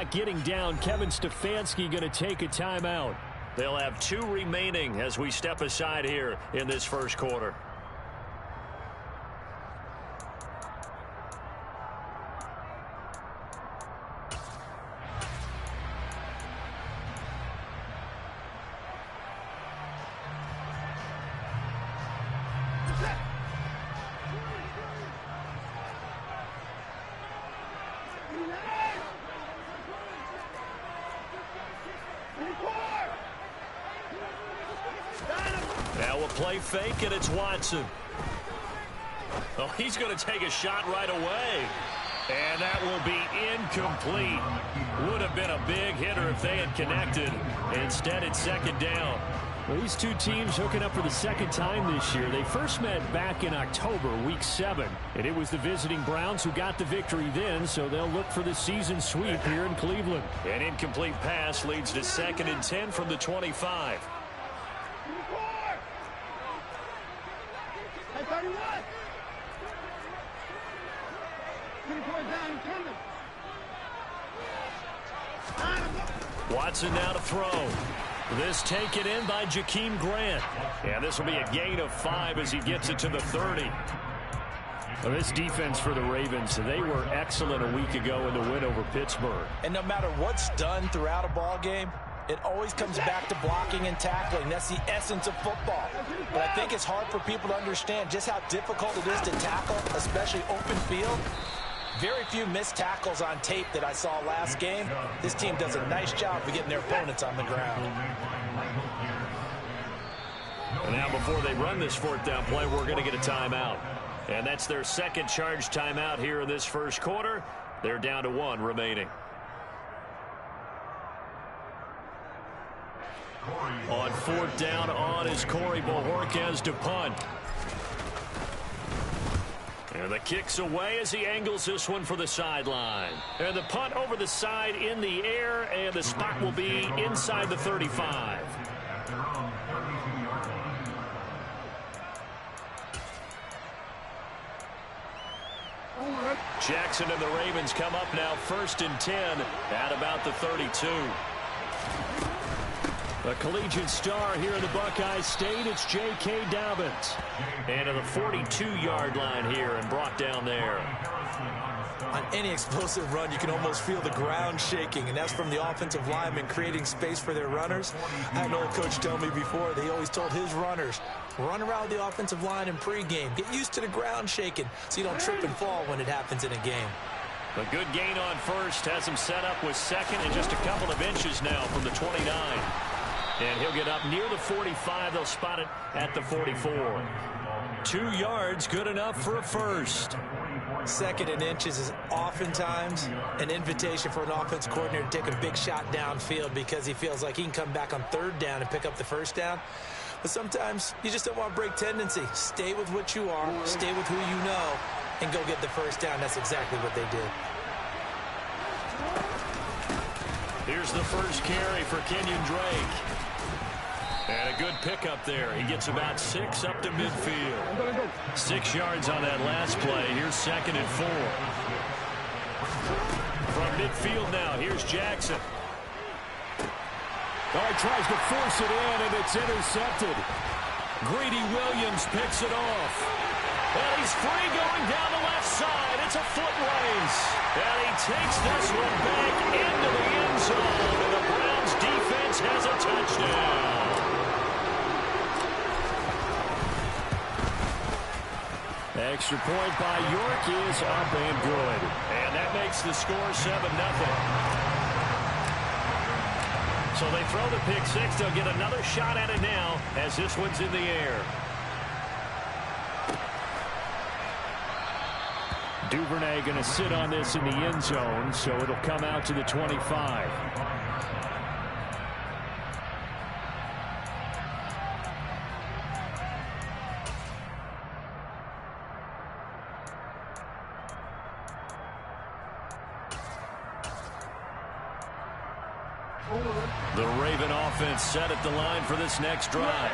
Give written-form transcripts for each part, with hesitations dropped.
clock getting down. Kevin Stefanski going to take a timeout. They'll have 2 remaining as we step aside here in this first quarter. Now we'll play fake, and it's Watson. Oh, he's going to take a shot right away. And that will be incomplete. Would have been a big hitter if they had connected. Instead, it's second down. Well, these two teams hooking up for the second time this year. They first met back in October, Week 7. And it was the visiting Browns who got the victory then, so they'll look for the season sweep here in Cleveland. An incomplete pass leads to 2nd and 10 from the 25. Watson now to throw. This taken in by Jakeem Grant. And this will be a gain of 5 as he gets it to the 30. Well, this defense for the Ravens, they were excellent a week ago in the win over Pittsburgh. And no matter what's done throughout a ball game, it always comes back to blocking and tackling. That's the essence of football. But I think it's hard for people to understand just how difficult it is to tackle, especially open field. Very few missed tackles on tape that I saw last game. This team does a nice job of getting their opponents on the ground. And now before they run this 4th down play, we're going to get a timeout. And that's their second charge timeout here in this first quarter. They're down to 1 remaining. On 4th down, on is Corey Bojorquez to punt. And the kick's away as he angles this one for the sideline. And the punt over the side in the air, and the spot will be inside the 35. Jackson and the Ravens come up now 1st and 10 at about the 32. A collegiate star here in the Buckeye State, it's J.K. Dobbins. And to the 42-yard line here and brought down there. On any explosive run, you can almost feel the ground shaking, and that's from the offensive linemen creating space for their runners. I had an old coach tell me before, they always told his runners, run around the offensive line in pregame. Get used to the ground shaking so you don't trip and fall when it happens in a game. A good gain on 1st, has him set up with 2nd and just a couple of inches now from the 29. And he'll get up near the 45. They'll spot it at the 44. 2 yards, good enough for a first. 2nd and inches is oftentimes an invitation for an offense coordinator to take a big shot downfield because he feels like he can come back on 3rd down and pick up the 1st down. But sometimes you just don't want to break tendency. Stay with what you are, stay with who you know, and go get the 1st down. That's exactly what they did. Here's the first carry for Kenyon Drake. And a good pickup there. He gets about 6 up to midfield. 6 yards on that last play. Here's 2nd and 4. From midfield now, here's Jackson. Oh, he tries to force it in, and it's intercepted. Greedy Williams picks it off. And he's free going down the left side. It's a foot race. And he takes this one back into the end zone. And the Browns defense has a touchdown. Extra point by York is up and good. And that makes the score 7-0. So they throw the pick 6. They'll get another shot at it now as this one's in the air. Duvernay going to sit on this in the end zone, so it'll come out to the 25. The Raven offense set at the line for this next drive.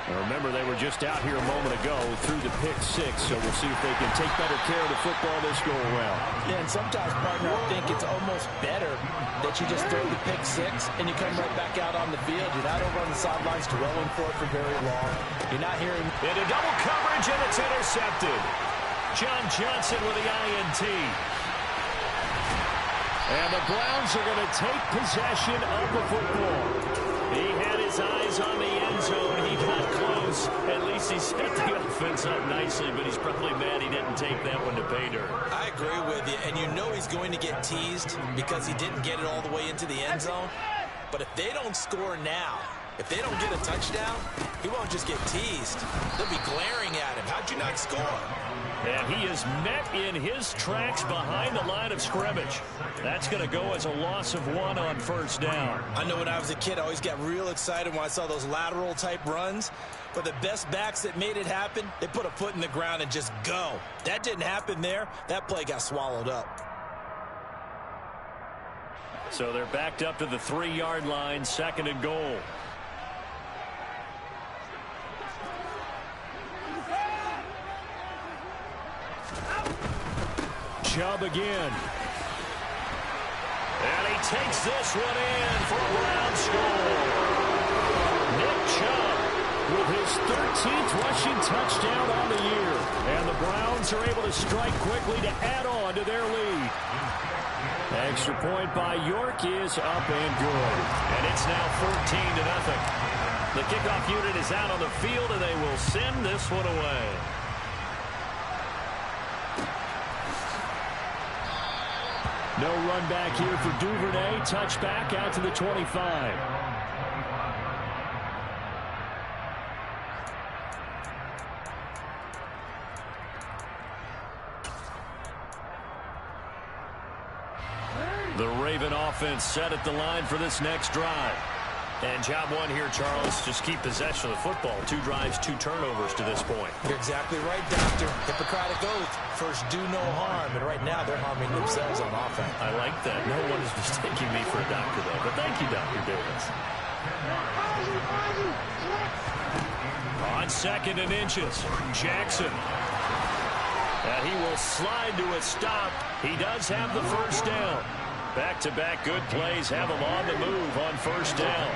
Now remember, they were just out here a moment ago through the pick-6, so we'll see if they can take better care of the football this go-around. Yeah, and sometimes, partner, I think it's almost better that you just throw the pick-6 and you come right back out on the field. You're not over on the sidelines dwelling for it for very long. You're not hearing... Into double coverage, and it's intercepted. John Johnson with the INT. And the Browns are going to take possession of the football. He had his eyes on the end zone. He got close. At least he set the offense up nicely, but he's probably mad he didn't take that one to pay dirt. I agree with you, and you know he's going to get teased because he didn't get it all the way into the end zone. But if they don't score now, if they don't get a touchdown, he won't just get teased. They'll be glaring at him. How'd you not score? And he is met in his tracks behind the line of scrimmage. That's going to go as a loss of 1 on first down. I know when I was a kid, I always got real excited when I saw those lateral-type runs. But the best backs that made it happen, they put a foot in the ground and just go. That didn't happen there. That play got swallowed up. So they're backed up to the 3-yard line, 2nd and goal. Chubb again. And he takes this one in for a Brown score. Nick Chubb with his 13th rushing touchdown on the year. And the Browns are able to strike quickly to add on to their lead. Extra point by York is up and good. And it's now 14-0. The kickoff unit is out on the field, and they will send this one away. No run back here for Duvernay. Touchback out to the 25. The Raven offense set at the line for this next drive. And job 1 here, Charles, just keep possession of the football. 2 drives, 2 turnovers to this point. You're exactly right, Doctor. Hippocratic oath. First, do no harm. And right now, they're harming themselves on offense. I like that. No one is mistaking me for a doctor, though. But thank you, Dr. Davis. On 2nd and inches, Jackson. And he will slide to a stop. He does have the first down. Back-to-back good plays have him on the move on first down.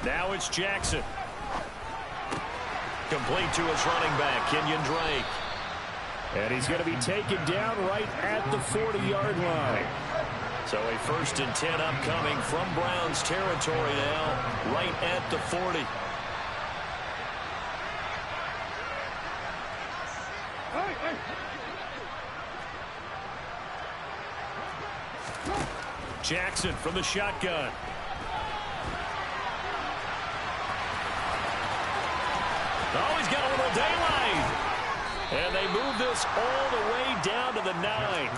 Now it's Jackson. Complete to his running back, Kenyon Drake. And he's going to be taken down right at the 40-yard line. So a 1st and 10 upcoming from Browns territory now, right at the 40. Jackson from the shotgun. Oh, he's got a little daylight. And they move this all the way down to the 9.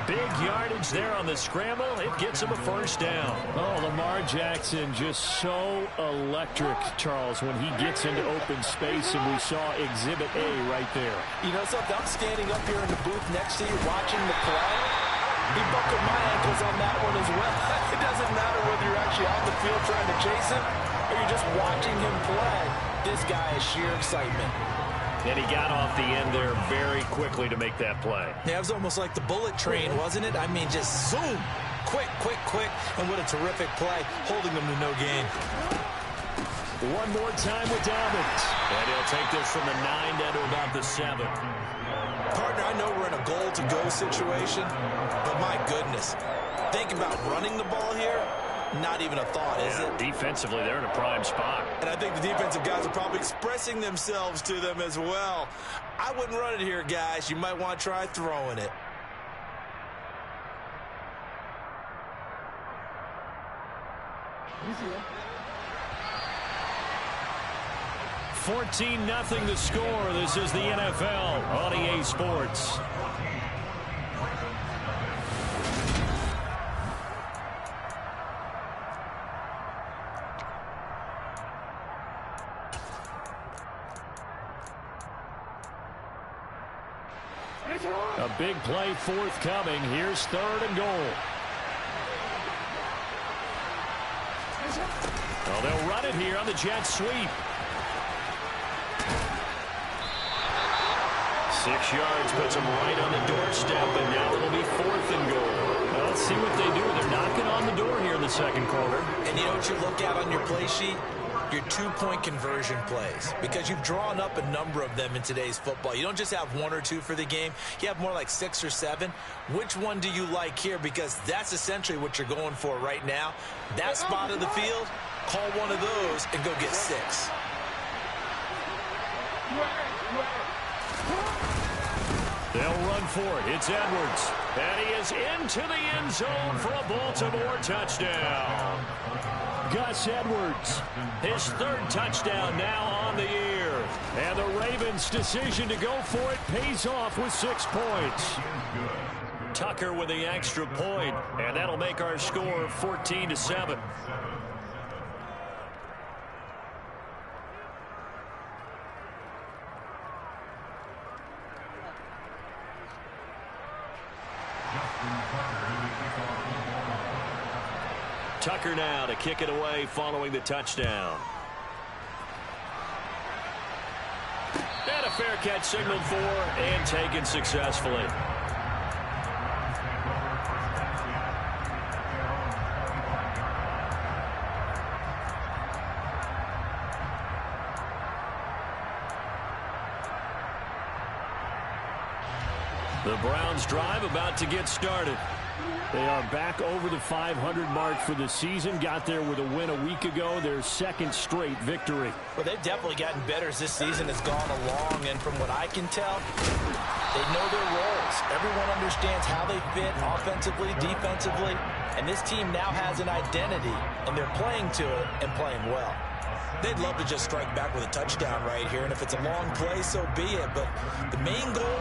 Big yardage there on the scramble. It gets him a first down. Oh, Lamar Jackson just so electric, Charles, when he gets into open space, and we saw Exhibit A right there. You know something? I'm standing up here in the booth next to you watching the play. He buckled my ankles on that one as well. It doesn't matter whether you're actually on the field trying to chase him or you're just watching him play. This guy is sheer excitement. And he got off the end there very quickly to make that play. Yeah, it was almost like the bullet train, wasn't it? I mean, just zoom. Quick, quick, quick. And what a terrific play, holding them to no gain. One more time with Dobbins. And he'll take this from the 9 down to about the 7. Partner, I know we're in a goal-to-go situation, but my goodness, think about running the ball here. Not even a thought, is it? Defensively, they're in a prime spot. And I think the defensive guys are probably expressing themselves to them as well. I wouldn't run it here, guys. You might want to try throwing it. Easy. 14-0 the score. This is the NFL on EA Sports. A big play forthcoming. Here's 3rd and goal. Well, they'll run it here on the jet sweep. 6 yards puts them right on the doorstep, and now it'll be 4th and goal. Well, let's see what they do. They're knocking on the door here in the second quarter. And you know what you look at on your play sheet? Your 2-point conversion plays, because you've drawn up a number of them in today's football. You don't just have 1 or 2 for the game. You have more like 6 or 7. Which one do you like here? Because that's essentially what you're going for right now. That spot of the field, call one of those and go get 6. They'll run for it. It's Edwards. And he is into the end zone for a Baltimore touchdown. Gus Edwards, his 3rd touchdown now on the year. And the Ravens' decision to go for it pays off with 6 points. Tucker with the extra point, and that'll make our score 14-7. Tucker now to kick it away following the touchdown. And a fair catch signaled for and taken successfully. The Browns drive about to get started. They are back over the 500 mark for the season. Got there with a win a week ago. Their 2nd straight victory. Well, they've definitely gotten better as this season has gone along. And from what I can tell, they know their roles. Everyone understands how they fit offensively, defensively. And this team now has an identity. And they're playing to it and playing well. They'd love to just strike back with a touchdown right here. And if it's a long play, so be it. But the main goal,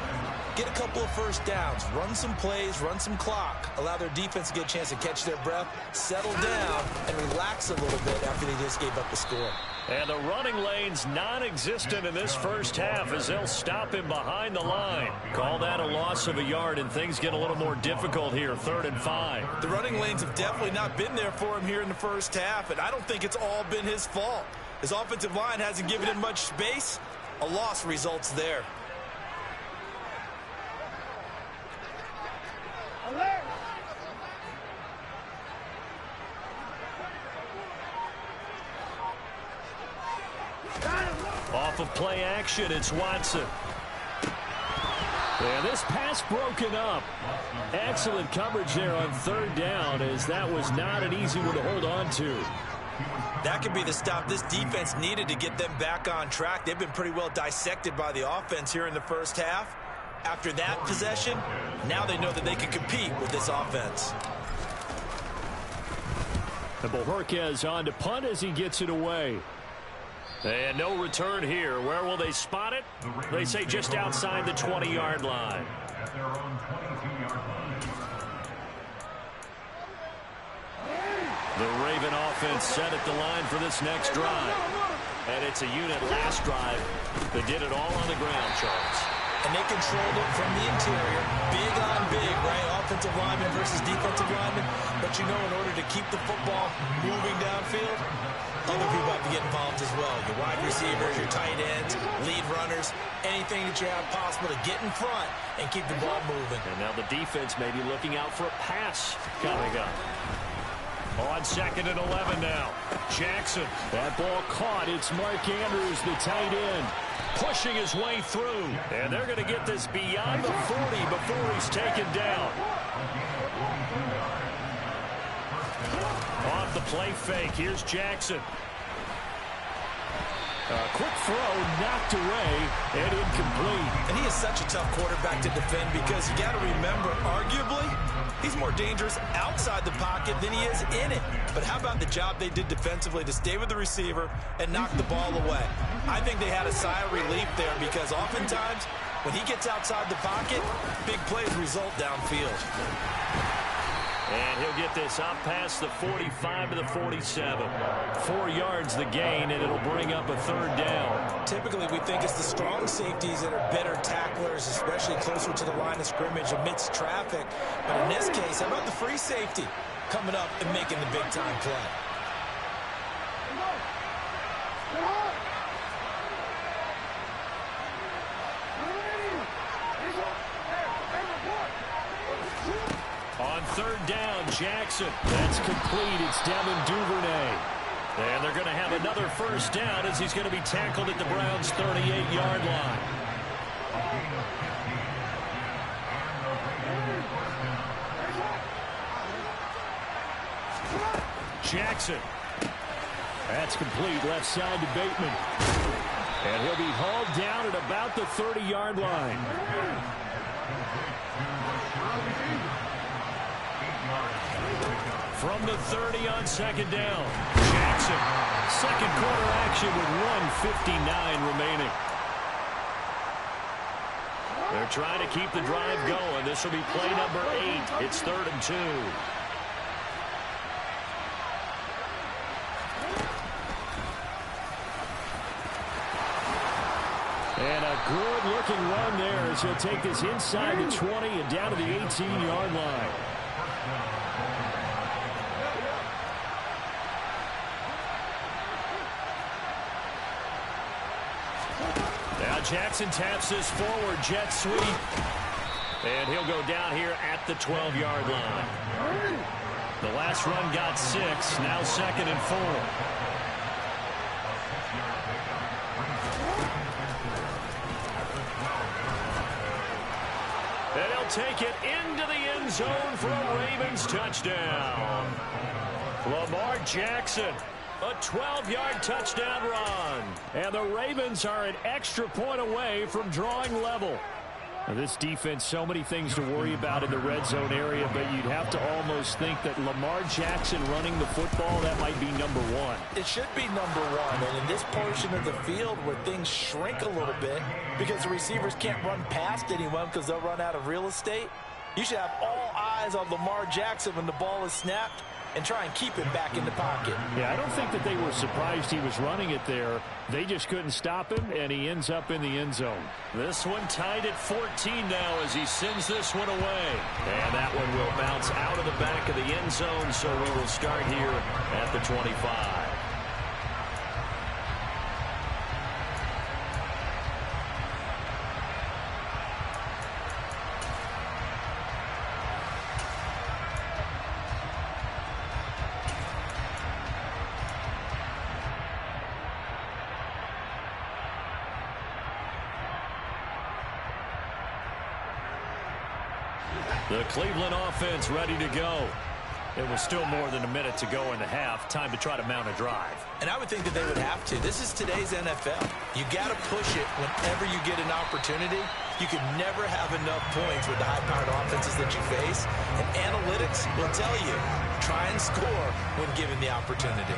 get a couple of first downs, run some plays, run some clock, allow their defense to get a chance to catch their breath, settle down, and relax a little bit after they just gave up the score. And the running lane's non-existent in this first half as they'll stop him behind the line. Call that a loss of a yard, and things get a little more difficult here, 3rd and 5. The running lanes have definitely not been there for him here in the first half, and I don't think it's all been his fault. His offensive line hasn't given him much space. A loss results there. Off of play action, it's Watson. And this pass broken up. Excellent coverage there on 3rd down, as that was not an easy one to hold on to. That could be the stop this defense needed to get them back on track. They've been pretty well dissected by the offense here in the first half. After that possession, now they know that they can compete with this offense. And Bojorquez on to punt as he gets it away. And no return here. Where will they spot it? They say just outside the 20-yard line. The Raven offense set at the line for this next drive. And it's a unit last drive that did it all on the ground, Charles. And they controlled it from the interior. Big on big, right? Offensive lineman versus defensive lineman. But you know, in order to keep the football moving downfield, other people have to get involved as well. Your wide receivers, your tight ends, lead runners, anything that you have possible to get in front and keep the ball moving. And now the defense may be looking out for a pass coming up. On 2nd and 11 now. Jackson. That ball caught. It's Mark Andrews, the tight end, pushing his way through. And they're going to get this beyond the 40 before he's taken down. Off the play fake. Here's Jackson. A quick throw knocked away and incomplete. And he is such a tough quarterback to defend because you got to remember, arguably, he's more dangerous outside the pocket than he is in it. But how about the job they did defensively to stay with the receiver and knock the ball away? I think they had a sigh of relief there because oftentimes when he gets outside the pocket, big plays result downfield. And he'll get this up past the 45 to the 47. 4 yards the gain, and it'll bring up a third down. Typically, we think it's the strong safeties that are better tacklers, especially closer to the line of scrimmage amidst traffic. But in this case, how about the free safety coming up and making the big-time play? On third down, Jackson. That's complete. It's Devin Duvernay. And they're going to have another first down as he's going to be tackled at the Browns' 38-yard line. Jackson. That's complete. Left side to Bateman. And he'll be hauled down at about the 30-yard line. From the 30 on second down. Jackson. Second quarter action with 1:59 remaining. They're trying to keep the drive going. This will be play number 8. It's 3rd and 2. And a good-looking run there as he'll take this inside the 20 and down to the 18-yard line. Now Jackson taps this forward, jet sweep. And he'll go down here at the 12-yard line. The last run got 6, now 2nd and 4. And he'll take it into the end zone for a Ravens touchdown. Lamar Jackson, a 12-yard touchdown run. And the Ravens are an extra point away from drawing level. Now, this defense, so many things to worry about in the red zone area, but you'd have to almost think that Lamar Jackson running the football, that might be number 1. It should be number 1, and in this portion of the field where things shrink a little bit because the receivers can't run past anyone because they'll run out of real estate, you should have all eyes on Lamar Jackson when the ball is snapped and try and keep him back in the pocket. Yeah, I don't think that they were surprised he was running it there. They just couldn't stop him, and he ends up in the end zone. This one tied at 14 now as he sends this one away. And that one will bounce out of the back of the end zone, so we will start here at the 25. The Cleveland offense ready to go. It was still more than a minute to go in the half. Time to try to mount a drive. And I would think that they would have to. This is today's NFL. You got to push it whenever you get an opportunity. You can never have enough points with the high-powered offenses that you face. And analytics will tell you, try and score when given the opportunity.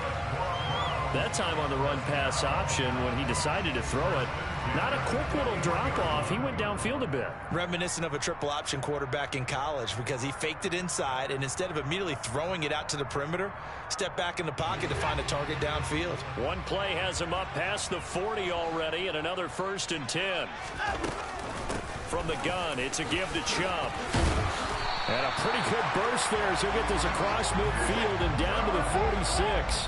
That time on the run-pass option when he decided to throw it, not a quick little drop-off. He went downfield a bit. Reminiscent of a triple-option quarterback in college because he faked it inside, and instead of immediately throwing it out to the perimeter, stepped back in the pocket to find a target downfield. One play has him up past the 40 already, and another 1st and 10. From the gun, it's a give to Chubb. And a pretty good burst there as he'll get this across midfield and down to the 46.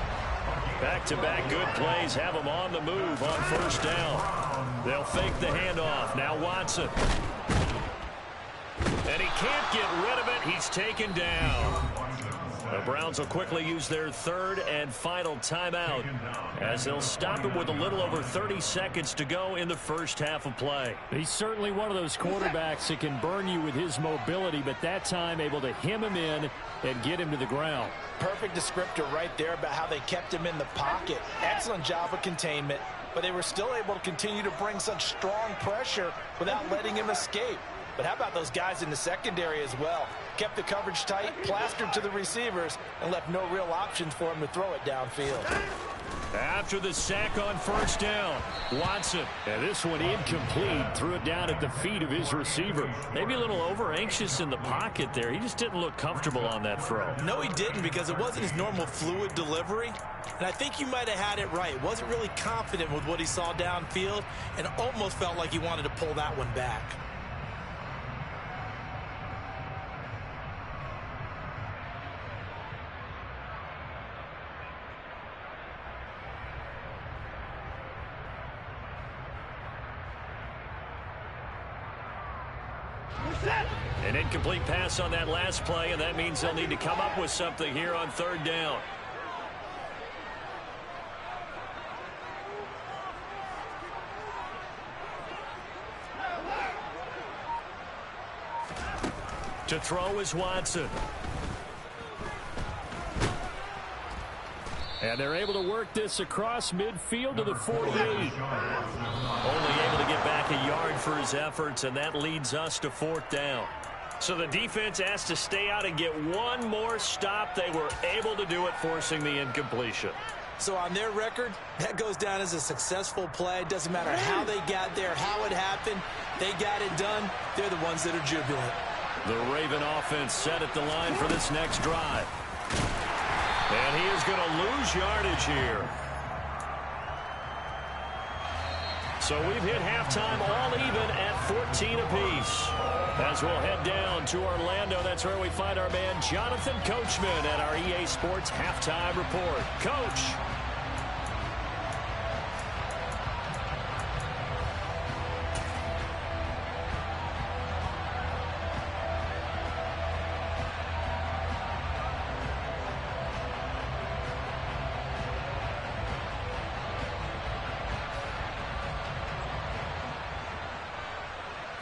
Back-to-back good plays have him on the move on 1st down. They'll fake the handoff. Now Watson. And he can't get rid of it. He's taken down. The Browns will quickly use their 3rd and final timeout as they'll stop him with a little over 30 seconds to go in the first half of play. He's certainly one of those quarterbacks that can burn you with his mobility, but that time able to hem him in and get him to the ground. Perfect descriptor right there about how they kept him in the pocket. Excellent job of containment, but they were still able to continue to bring such strong pressure without letting him escape. But how about those guys in the secondary as well? Kept the coverage tight, plastered to the receivers, and left no real options for him to throw it downfield. After the sack on first down, Watson. And this one incomplete. Threw it down at the feet of his receiver. Maybe a little over-anxious in the pocket there. He just didn't look comfortable on that throw. No, he didn't, because it wasn't his normal fluid delivery. And I think you might have had it right. Wasn't really confident with what he saw downfield and almost felt like he wanted to pull that one back. An incomplete pass on that last play, and that means they'll need to come up with something here on third down. To throw is Watson. And they're able to work this across midfield to the 48. Only able to get back a yard for his efforts, and that leads us to fourth down. So the defense asked to stay out and get one more stop. They were able to do it, forcing the incompletion. So on their record, that goes down as a successful play. It doesn't matter how they got there, how it happened. They got it done. They're the ones that are jubilant. The Raven offense set at the line for this next drive. And he is going to lose yardage here. So we've hit halftime all even at 14 apiece. As we'll head down to Orlando, that's where we find our man Jonathan Coachman at our EA Sports Halftime Report. Coach.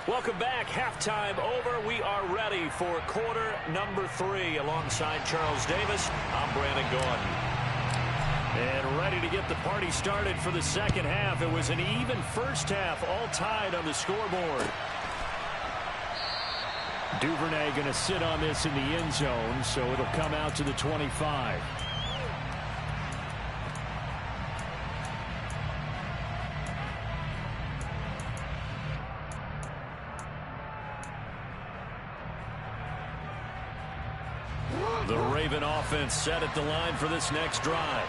Welcome back. Halftime over. We are ready for quarter number 3. Alongside Charles Davis, I'm Brandon Gaudin. And ready to get the party started for the second half. It was an even first half, all tied on the scoreboard. Duvernay going to sit on this in the end zone, so it'll come out to the 25. The Raven offense set at the line for this next drive.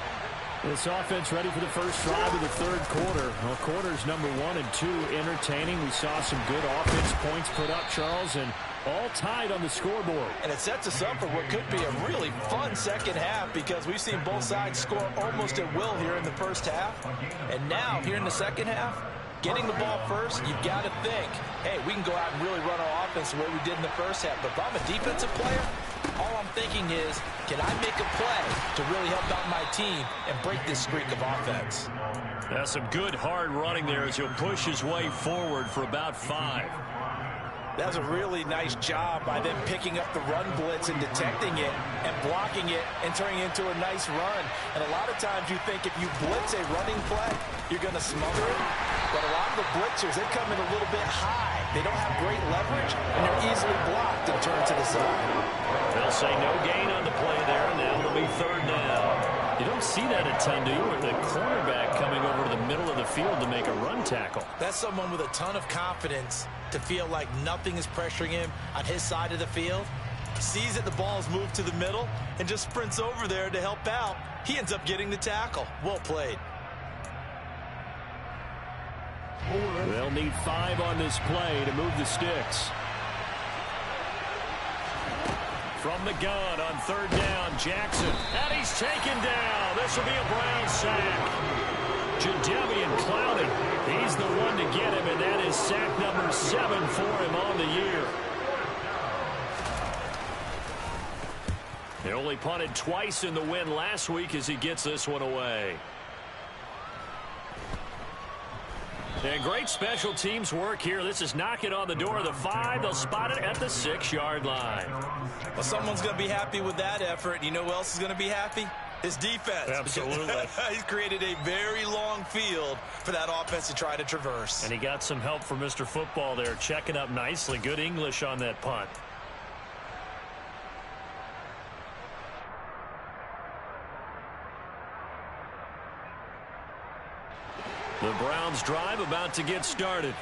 This offense ready for the first drive of the third quarter. Well, quarters number 1 and 2 entertaining. We saw some good offense points put up, Charles, and all tied on the scoreboard. And it sets us up for what could be a really fun second half, because we've seen both sides score almost at will here in the first half. And now, here in the second half, getting the ball first, you've got to think, hey, we can go out and really run our offense the way we did in the first half. But if I'm a defensive player, all I'm thinking is, can I make a play to really help out my team and break this streak of offense? That's some good hard running there as he'll push his way forward for about 5. That's a really nice job by them picking up the run blitz and detecting it and blocking it and turning it into a nice run. And a lot of times you think if you blitz a running play, you're going to smother it. But a lot of the blitzers, they come in a little bit high. They don't have great leverage, and they're easily blocked and turned to the side. They'll say no gain on the play there, and now it'll be third down. You don't see that a ton, do you? With the cornerback coming over to the middle of the field to make a run tackle. That's someone with a ton of confidence to feel like nothing is pressuring him on his side of the field. Sees that the ball is moved to the middle and just sprints over there to help out. He ends up getting the tackle. Well played. They'll need 5 on this play to move the sticks. From the gun on third down, Jackson. And he's taken down. This will be a Brown sack. Jadeveon Clowney, he's the one to get him, and that is sack number 7 for him on the year. He only punted twice in the win last week as he gets this one away. And great special teams work here. This is knocking on the door of the 5. They'll spot it at the 6-yard line. Well, someone's going to be happy with that effort. You know who else is going to be happy? His defense. Absolutely. He's created a very long field for that offense to try to traverse. And he got some help from Mr. Football there, checking up nicely. Good English on that punt. The Browns drive about to get started.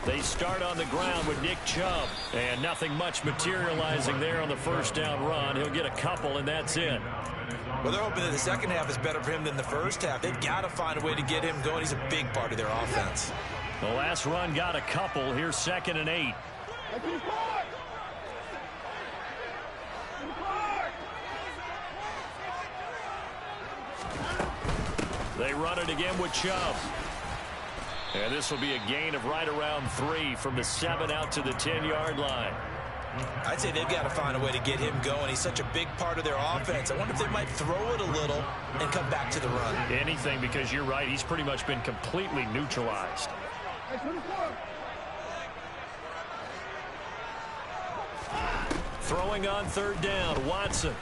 They start on the ground with Nick Chubb. And nothing much materializing there on the first down run. He'll get a couple, and that's it. Well, they're hoping that the second half is better for him than the first half. They've got to find a way to get him going. He's a big part of their offense. The last run got a couple. Here's 2nd and 8. They run it again with Chubb. And this will be a gain of right around 3 from the 7 out to the 10-yard line. I'd say they've got to find a way to get him going. He's such a big part of their offense. I wonder if they might throw it a little and come back to the run. Anything, because you're right. He's pretty much been completely neutralized. Throwing on 3rd down, Watson.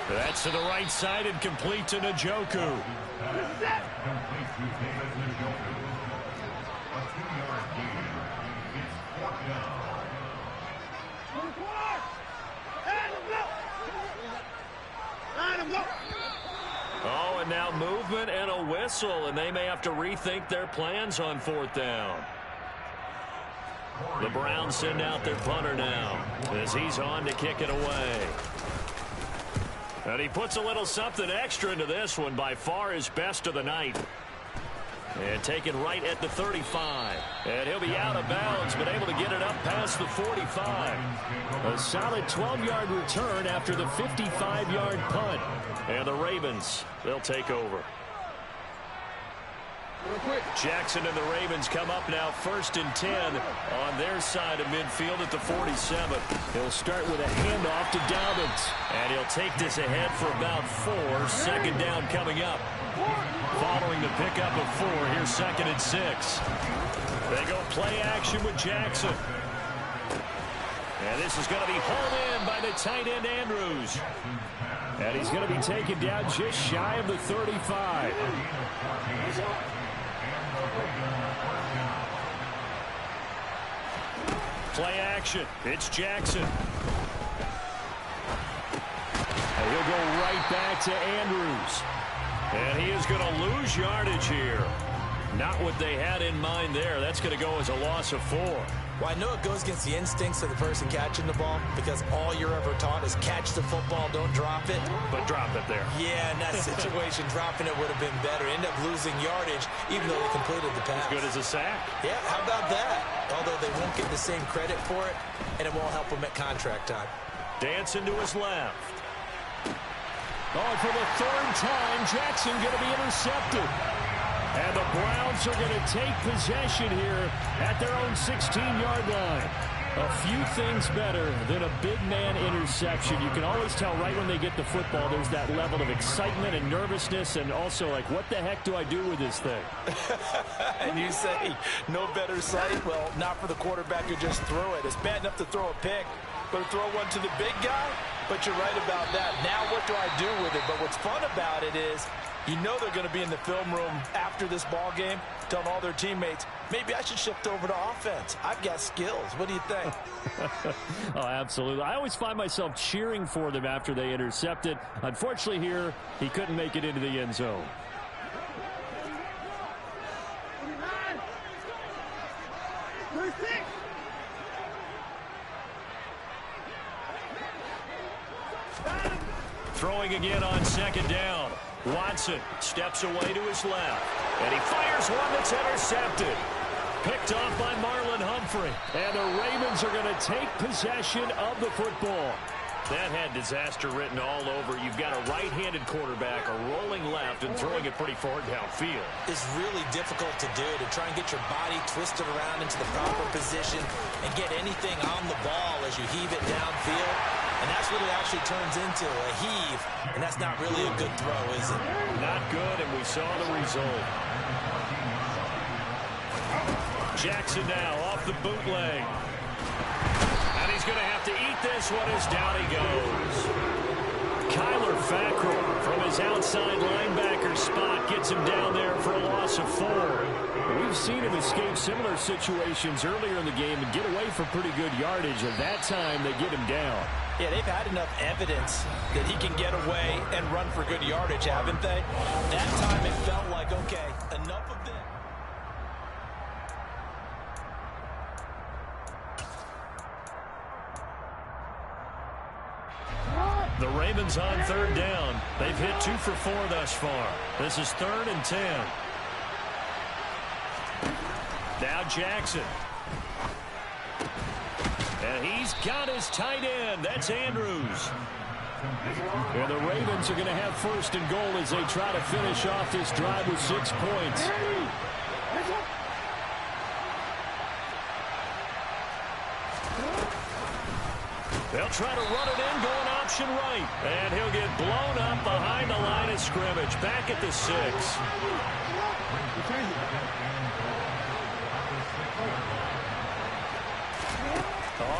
That's to the right side and complete to Njoku. Oh, and now movement and a whistle, and they may have to rethink their plans on 4th down. The Browns send out their punter now as he's on to kick it away. And he puts a little something extra into this one, by far his best of the night. And taken right at the 35. And he'll be out of bounds, but able to get it up past the 45. A solid 12-yard return after the 55-yard punt. And the Ravens, they'll take over. Jackson and the Ravens come up now 1st and 10 on their side of midfield at the 47. He'll start with a handoff to Dobbins. And he'll take this ahead for about 4. 2nd down coming up. Following the pickup of 4, here's 2nd and 6. They go play action with Jackson. And this is going to be hauled in by the tight end Andrews. And he's going to be taken down just shy of the 35. Play action. It's Jackson. And he'll go right back to Andrews. And he is going to lose yardage here. Not what they had in mind there. That's going to go as a loss of 4. Well, I know it goes against the instincts of the person catching the ball because all you're ever taught is catch the football, don't drop it. But drop it there. Yeah, in that situation, dropping it would have been better. End up losing yardage, even though they completed the pass. As good as a sack. Yeah, how about that? Although they won't get the same credit for it, and it won't help them at contract time. Dancing to his left. Oh, for the 3rd time, Jackson going to be intercepted. And the Browns are going to take possession here at their own 16-yard line. A few things better than a big man interception. You can always tell right when they get the football, there's that level of excitement and nervousness, and also like, what the heck do I do with this thing? And you say, no better sight? Well, not for the quarterback who just threw it. It's bad enough to throw a pick, but to throw one to the big guy? But you're right about that. Now what do I do with it? But what's fun about it is, you know they're going to be in the film room after this ball game, telling all their teammates, maybe I should shift over to offense. I've got skills. What do you think? Oh, absolutely. I always find myself cheering for them after they intercept it. Unfortunately here, he couldn't make it into the end zone. Throwing again on 2nd down. Watson steps away to his left. And he fires one that's intercepted. Picked off by Marlon Humphrey. And the Ravens are going to take possession of the football. That had disaster written all over. You've got a right-handed quarterback, a rolling left, and throwing it pretty far downfield. It's really difficult to do, to try and get your body twisted around into the proper position and get anything on the ball as you heave it downfield. And that's what it actually turns into, a heave. And that's not really a good throw, is it? Not good, and we saw the result. Jackson now off the bootleg. And he's going to have to eat this one as down he goes. Kyler Fackrell from his outside linebacker spot gets him down there for a loss of 4. We've seen him escape similar situations earlier in the game and get away for pretty good yardage, and that time they get him down. Yeah, they've had enough evidence that he can get away and run for good yardage, haven't they? That time it felt like, okay, enough of this. The Ravens on 3rd down. They've hit 2 for 4 thus far. This is 3rd and 10. Now Jackson. And he's got his tight end. That's Andrews. And the Ravens are going to have 1st and goal as they try to finish off this drive with 6 points. They'll try to run it in, going option right. And he'll get blown up behind the line of scrimmage. Back at the 6.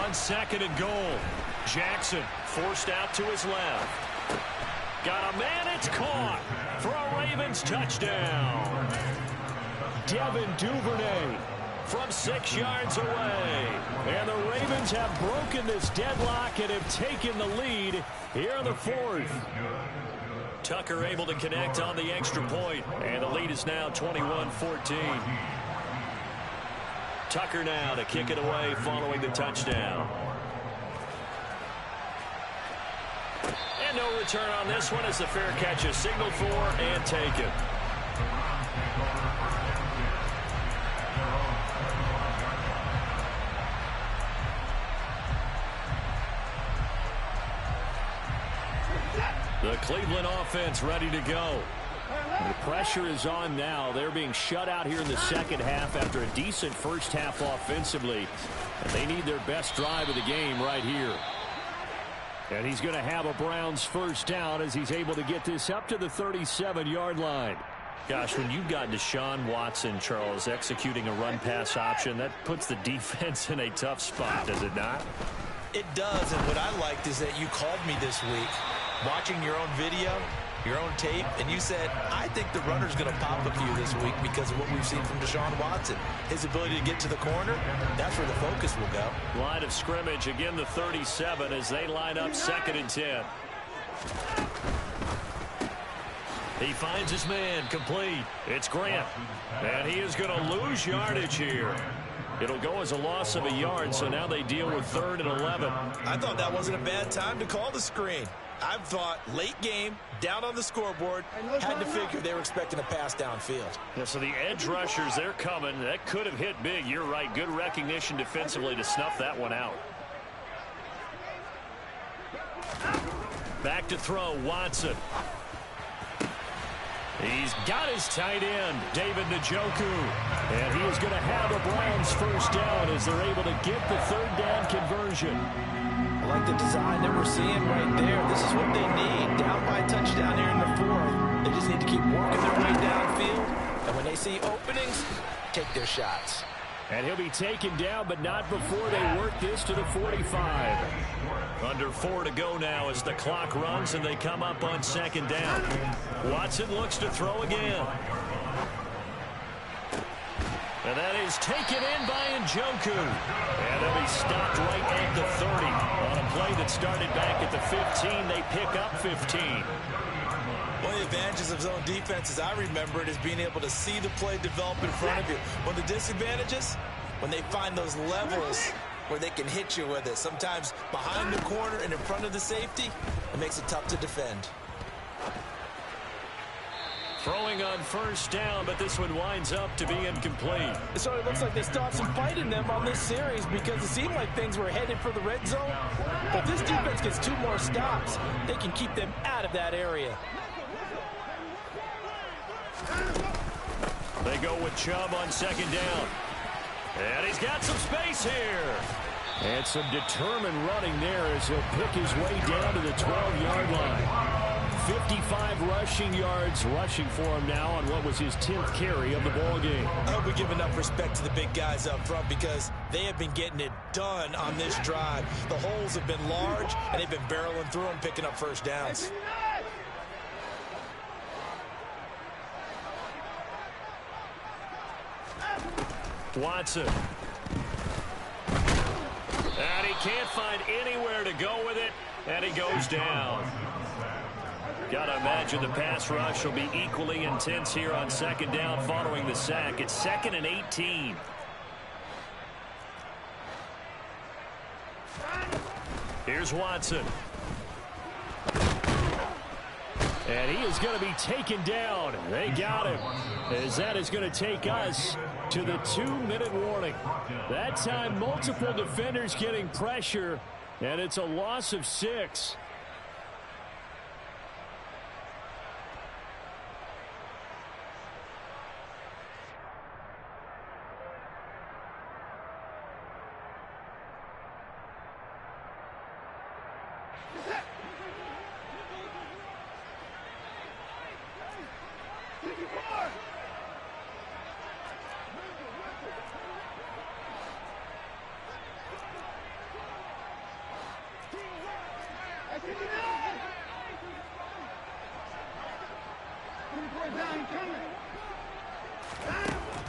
On 2nd and goal. Jackson forced out to his left. Got a man, it's caught for a Ravens touchdown. Devin Duvernay from 6 yards away. And the Ravens have broken this deadlock and have taken the lead here in the 4th. Tucker able to connect on the extra point, and the lead is now 21-14. Tucker now to kick it away following the touchdown. And no return on this one as the fair catch is signaled for and taken. The Cleveland offense ready to go. The pressure is on now. They're being shut out here in the second half after a decent first half offensively. And they need their best drive of the game right here. And he's going to have a Browns 1st down as he's able to get this up to the 37-yard line. Gosh, when you've got Deshaun Watson, Charles, executing a run-pass option, that puts the defense in a tough spot, does it not? It does, and what I liked is that you called me this week, watching your own video, your own tape, and you said, I think the runner's going to pop a few this week because of what we've seen from Deshaun Watson. His ability to get to the corner, that's where the focus will go. Line of scrimmage, again the 37 as they line up 2nd and 10. He finds his man, complete. It's Grant, and he is going to lose yardage here. It'll go as a loss of a yard, so now they deal with 3rd and 11. I thought that wasn't a bad time to call the screen. I thought late game, down on the scoreboard, had to figure they were expecting a pass downfield. Yeah, so the edge rushers, they're coming. That could have hit big. You're right. Good recognition defensively to snuff that one out. Back to throw, Watson. He's got his tight end, David Njoku. And he is going to have a Browns 1st down as they're able to get the 3rd down conversion. I like the design that we're seeing right there. This is what they need. Down by a touchdown here in the 4th. They just need to keep working their way downfield. And when they see openings, take their shots. And he'll be taken down, but not before they work this to the 45. Under 4 to go now as the clock runs and they come up on 2nd down. Watson looks to throw again. And that is taken in by Njoku. And they'll be stopped right at the 30. On a play that started back at the 15, they pick up 15. One of the advantages of zone defense, as I remember it, is being able to see the play develop in front of you. One of the disadvantages, when they find those levels where they can hit you with it. Sometimes behind the corner and in front of the safety, it makes it tough to defend. Throwing on 1st down, but this one winds up to be incomplete. So it looks like they still have some fight in them on this series because it seemed like things were headed for the red zone. But if this defense gets 2 more stops, they can keep them out of that area. They go with Chubb on 2nd down. And he's got some space here. And some determined running there as he'll pick his way down to the 12-yard line. 55 rushing yards rushing for him now on what was his 10th carry of the ball game. I hope we give enough respect to the big guys up front because they have been getting it done on this drive. The holes have been large, and they've been barreling through them, picking up 1st downs. Watson. And he can't find anywhere to go with it, and he goes down. Got to imagine the pass rush will be equally intense here on second down following the sack. It's 2nd and 18. Here's Watson. And he is going to be taken down. They got him. As that is going to take us to the 2-minute warning. That time, multiple defenders getting pressure, and it's a loss of 6.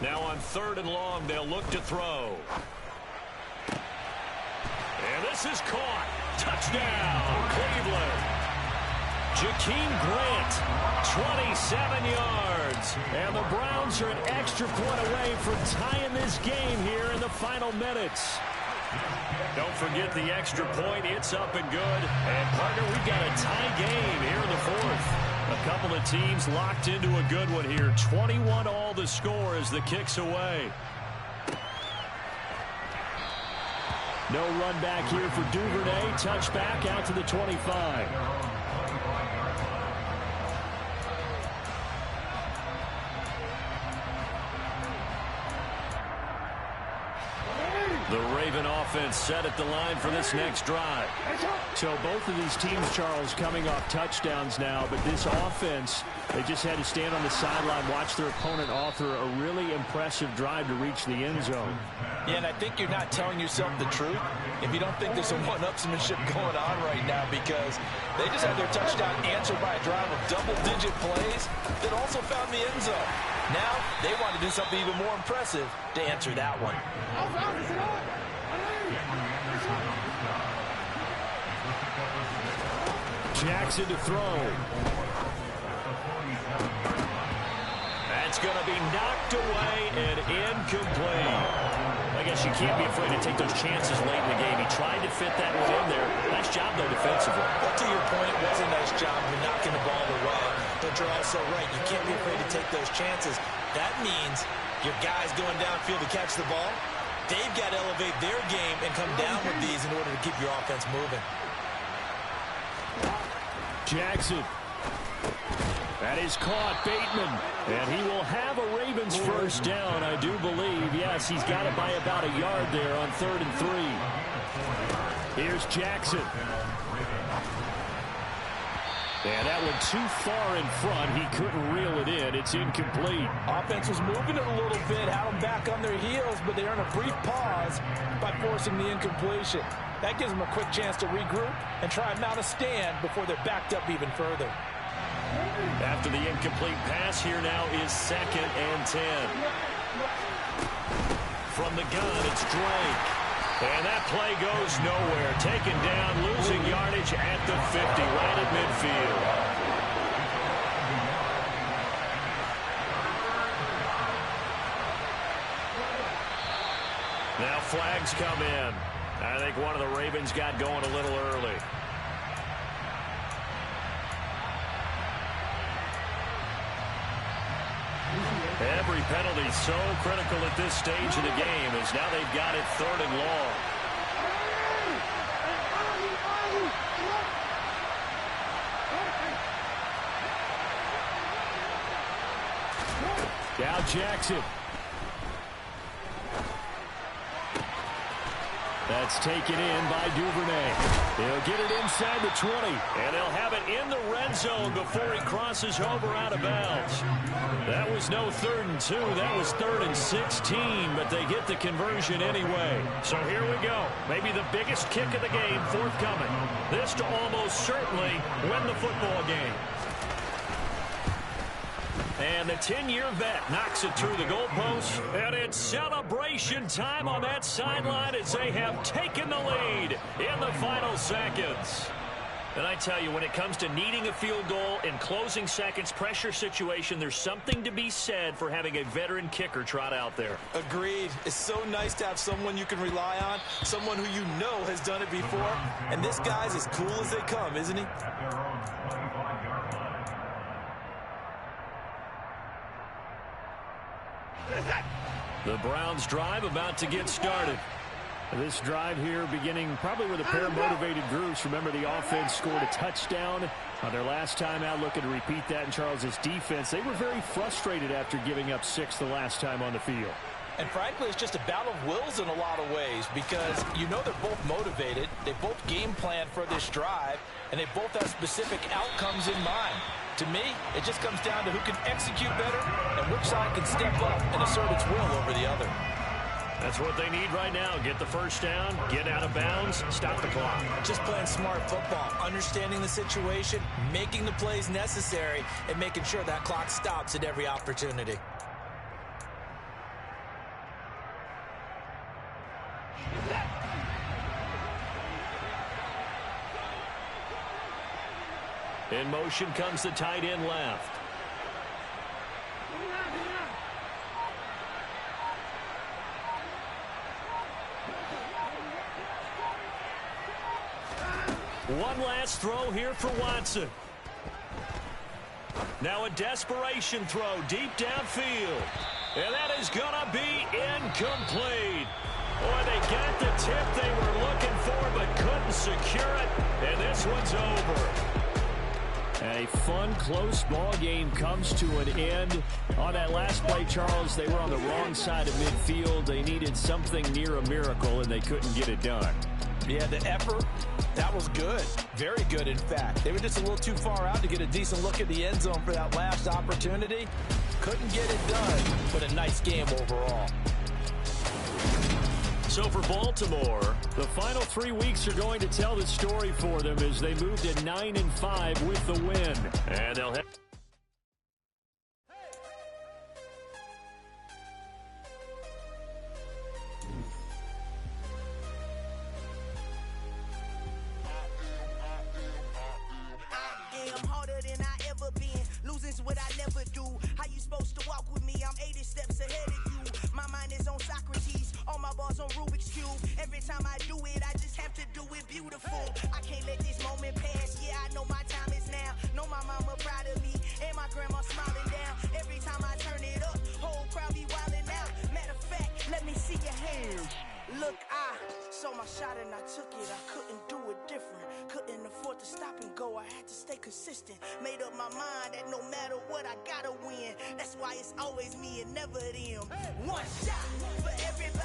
Now on 3rd and long, they'll look to throw. And this is caught. Touchdown, Cleveland. Jakeem Grant, 27 yards. And the Browns are an extra point away from tying this game here in the final minutes. Don't forget the extra point. It's up and good. And, partner, we've got a tie game here in the 4th. A couple of teams locked into a good one here. 21-all the score as the kick's away. No run back here for Duvernay. Touchback out to the 25. The Raven offense set at the line for this next drive. So both of these teams, Charles, coming off touchdowns now, but this offense, they just had to stand on the sideline, watch their opponent author a really impressive drive to reach the end zone. Yeah, and I think you're not telling yourself the truth if you don't think there's some one-upsmanship going on right now, because they just had their touchdown answered by a drive of double-digit plays that also found the end zone. Now, they want to do something even more impressive to answer that one. Jackson to throw. That's going to be knocked away and incomplete. I guess you can't be afraid to take those chances late in the game. He tried to fit that one in there. Nice job, though, defensively. Well, to your point, it was a nice job of knocking the ball away. But you're also right. You can't be afraid to take those chances. That means your guys going downfield to catch the ball, they've got to elevate their game and come down with these in order to keep your offense moving. Jackson. That is caught. Bateman. And he will have a Ravens first down, I do believe. Yes, he's got it by about a yard there on 3rd and 3. Here's Jackson. And that one too far in front. He couldn't reel it in. It's incomplete. Offense was moving it a little bit, had them back on their heels, but they earned a brief pause by forcing the incompletion. That gives them a quick chance to regroup and try and mount a stand before they're backed up even further. After the incomplete pass, here now is 2nd and 10. From the gun, it's Drake. And that play goes nowhere. Taken down, losing yardage at the 50, right at midfield. Now flags come in. I think one of the Ravens got going a little early. Every penalty so critical at this stage of the game, as now they've got it 3rd and long. Now Jackson. That's taken in by Duvernay. He'll get it inside the 20. And they'll have it in the red zone before he crosses over out of bounds. That was no 3rd and 2. That was 3rd and 16, but they get the conversion anyway. So here we go. Maybe the biggest kick of the game forthcoming. This to almost certainly win the football game. And the 10-year vet knocks it through the goalpost. And it's celebration time on that sideline as they have taken the lead in the final seconds. And I tell you, when it comes to needing a field goal in closing seconds pressure situation, there's something to be said for having a veteran kicker trot out there. Agreed. It's so nice to have someone you can rely on, someone who you know has done it before. And this guy's as cool as they come, isn't he? The Browns drive about to get started. This drive here beginning probably with a pair of motivated groups. Remember, the offense scored a touchdown on their last time out, looking to repeat that in Charles's defense. They were very frustrated after giving up 6 the last time on the field. And frankly, it's just a battle of wills in a lot of ways because you know they're both motivated, they both game plan for this drive, and they both have specific outcomes in mind. To me, it just comes down to who can execute better and which side can step up and assert its will over the other. That's what they need right now. Get the first down, get out of bounds, stop the clock. Just playing smart football, understanding the situation, making the plays necessary, and making sure that clock stops at every opportunity. In motion comes the tight end left. One last throw here for Watson. Now a desperation throw deep downfield. And that is going to be incomplete. Boy, they got the tip they were looking for but couldn't secure it. And this one's over. A fun, close ball game comes to an end. On that last play, Charles, they were on the wrong side of midfield. They needed something near a miracle, and they couldn't get it done. Yeah, the effort, that was good. Very good, in fact. They were just a little too far out to get a decent look at the end zone for that last opportunity. Couldn't get it done, but a nice game overall. So for Baltimore, the final 3 weeks are going to tell the story for them as they move to 9-5 with the win. And they'll have... Losing's what I never do. How you supposed to walk with me? I'm 80 steps ahead of you. My mind is on Socrates, all my balls on Rubik's Cube. Every time I do it, I just have to do it beautiful. I can't let this moment pass. Yeah, I know my time is now. Know my mama proud of me, and my grandma smiling down. Every time I turn it up, whole crowd be wilding out. Matter of fact, let me see your hands. Look, I saw my shot and I took it. I couldn't do it different. Couldn't afford to stop and go. I had to stay consistent. Made up my mind that no matter what, I gotta win. That's why it's always me and never them. One shot for everybody.